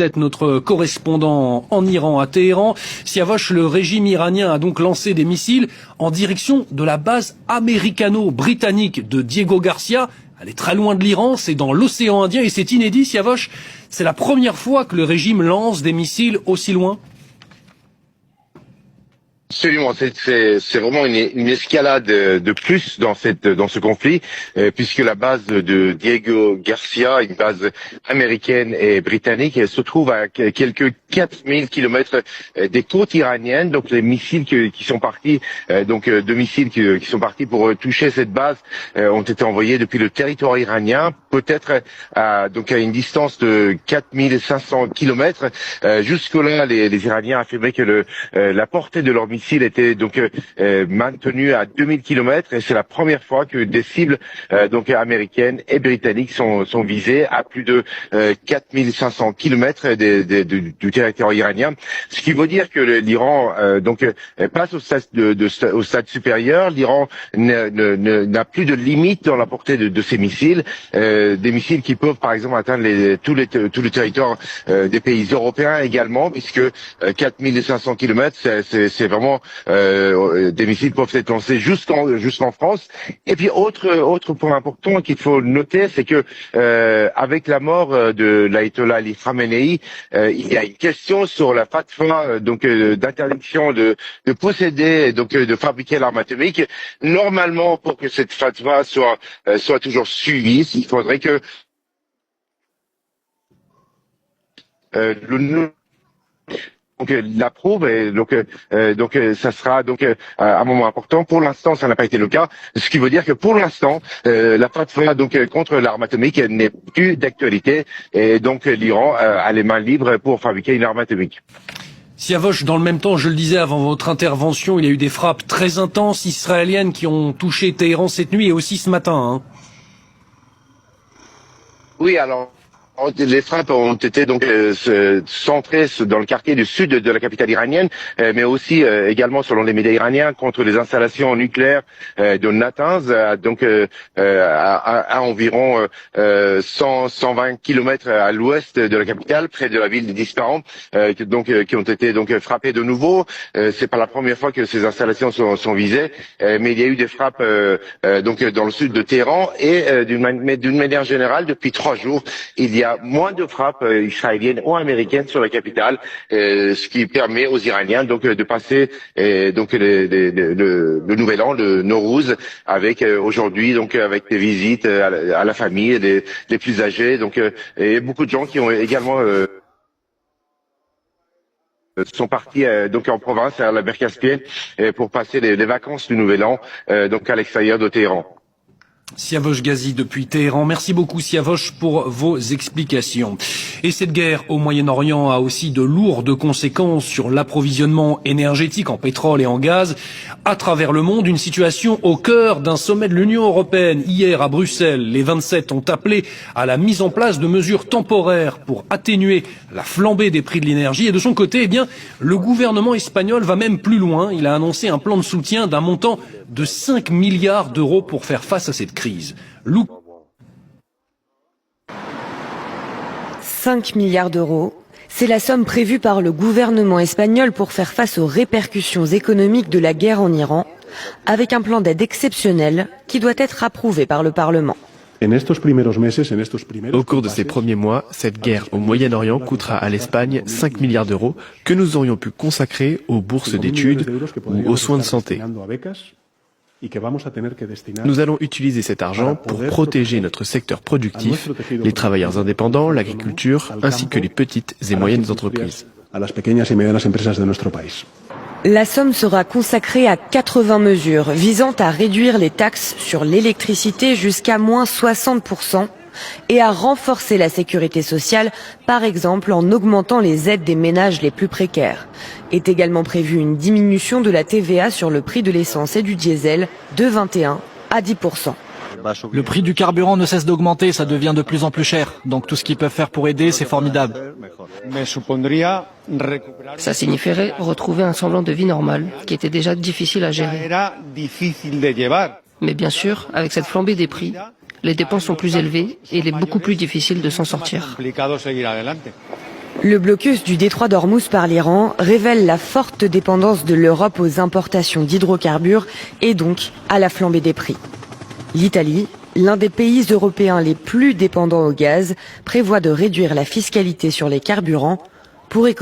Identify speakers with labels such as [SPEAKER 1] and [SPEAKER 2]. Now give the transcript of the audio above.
[SPEAKER 1] vous êtes notre correspondant en Iran, à Téhéran. Siavosh, le régime iranien a donc lancé des missiles en direction de la base américano-britannique de Diego Garcia. Elle est très loin de l'Iran, c'est dans l'océan Indien et c'est inédit, Siavosh. C'est la première fois que le régime lance des missiles aussi loin.
[SPEAKER 2] Absolument, c'est vraiment une escalade de plus dans ce conflit, puisque la base de Diego Garcia, une base américaine et britannique, elle se trouve à quelques 4000 kilomètres des côtes iraniennes. Donc les missiles qui sont partis, deux missiles qui sont partis pour toucher cette base, ont été envoyés depuis le territoire iranien, peut-être à une distance de 4500 kilomètres. Jusque-là, les Iraniens affirmaient que la portée de leur missile était maintenue à 2000 kilomètres et c'est la première fois que des cibles américaines et britanniques sont visées à plus de 4500 kilomètres du territoire iranien. Ce qui veut dire que l'Iran passe au stade supérieur. L'Iran n'a plus de limite dans la portée de ces missiles, des missiles qui peuvent par exemple atteindre tout le territoire des pays européens également, puisque 4500 kilomètres, c'est vraiment des missiles peuvent être lancés jusqu'en France. Et puis autre point important qu'il faut noter, c'est que avec la mort de l'ayatollah Ali Khamenei, il y a une question sur la fatwa d'interdiction de posséder de fabriquer l'arme atomique. Normalement, pour que cette fatwa soit toujours suivie, il faudrait que l'approuve et ça sera un moment important. Pour l'instant, ça n'a pas été le cas, ce qui veut dire que pour l'instant, la fatwa contre l'arme atomique n'est plus d'actualité et donc l'Iran a les mains libres pour fabriquer une arme atomique.
[SPEAKER 1] Siavosh, dans le même temps, je le disais avant votre intervention, il y a eu des frappes très intenses israéliennes qui ont touché Téhéran cette nuit et aussi ce matin. Hein.
[SPEAKER 2] Oui, alors les frappes ont été centrées dans le quartier du sud de la capitale iranienne, mais aussi également, selon les médias iraniens, contre les installations nucléaires de Natanz, à environ 120 kilomètres à l'ouest de la capitale, près de la ville d'Isfahan, qui ont été frappées de nouveau. C'est pas la première fois que ces installations sont visées, mais il y a eu des frappes dans le sud de Téhéran et d'une manière générale, depuis 3 jours, il y a moins de frappes israéliennes ou américaines sur la capitale, ce qui permet aux Iraniens de passer le nouvel an, le Nowruz, avec aujourd'hui avec des visites à la famille, les plus âgés, et beaucoup de gens qui ont également sont partis en province, à la mer Caspienne, pour passer les vacances du nouvel an à l'extérieur de Téhéran.
[SPEAKER 1] Siavosh Ghazi depuis Téhéran. Merci beaucoup Siavosh pour vos explications. Et cette guerre au Moyen-Orient a aussi de lourdes conséquences sur l'approvisionnement énergétique en pétrole et en gaz à travers le monde. Une situation au cœur d'un sommet de l'Union européenne. Hier à Bruxelles, les 27 ont appelé à la mise en place de mesures temporaires pour atténuer la flambée des prix de l'énergie. Et de son côté, le gouvernement espagnol va même plus loin. Il a annoncé un plan de soutien d'un montant de 5 milliards d'euros pour faire face à cette crise.
[SPEAKER 3] 5 milliards d'euros, c'est la somme prévue par le gouvernement espagnol pour faire face aux répercussions économiques de la guerre en Iran, avec un plan d'aide exceptionnel qui doit être approuvé par le Parlement.
[SPEAKER 4] Au cours de ces premiers mois, cette guerre au Moyen-Orient coûtera à l'Espagne 5 milliards d'euros que nous aurions pu consacrer aux bourses d'études ou aux soins de santé. Nous allons utiliser cet argent pour protéger notre secteur productif, les travailleurs indépendants, l'agriculture, ainsi que les petites et moyennes entreprises.
[SPEAKER 3] La somme sera consacrée à 80 mesures visant à réduire les taxes sur l'électricité jusqu'à moins 60% et à renforcer la sécurité sociale, par exemple en augmentant les aides des ménages les plus précaires. Est également prévue une diminution de la TVA sur le prix de l'essence et du diesel de 21 à 10%.
[SPEAKER 5] Le prix du carburant ne cesse d'augmenter, ça devient de plus en plus cher. Donc tout ce qu'ils peuvent faire pour aider, c'est formidable.
[SPEAKER 6] Ça signifierait retrouver un semblant de vie normale, qui était déjà difficile à gérer. Mais bien sûr, avec cette flambée des prix, les dépenses sont plus élevées et il est beaucoup plus difficile de s'en sortir.
[SPEAKER 3] Le blocus du détroit d'Ormuz par l'Iran révèle la forte dépendance de l'Europe aux importations d'hydrocarbures et donc à la flambée des prix. L'Italie, l'un des pays européens les plus dépendants au gaz, prévoit de réduire la fiscalité sur les carburants pour économiser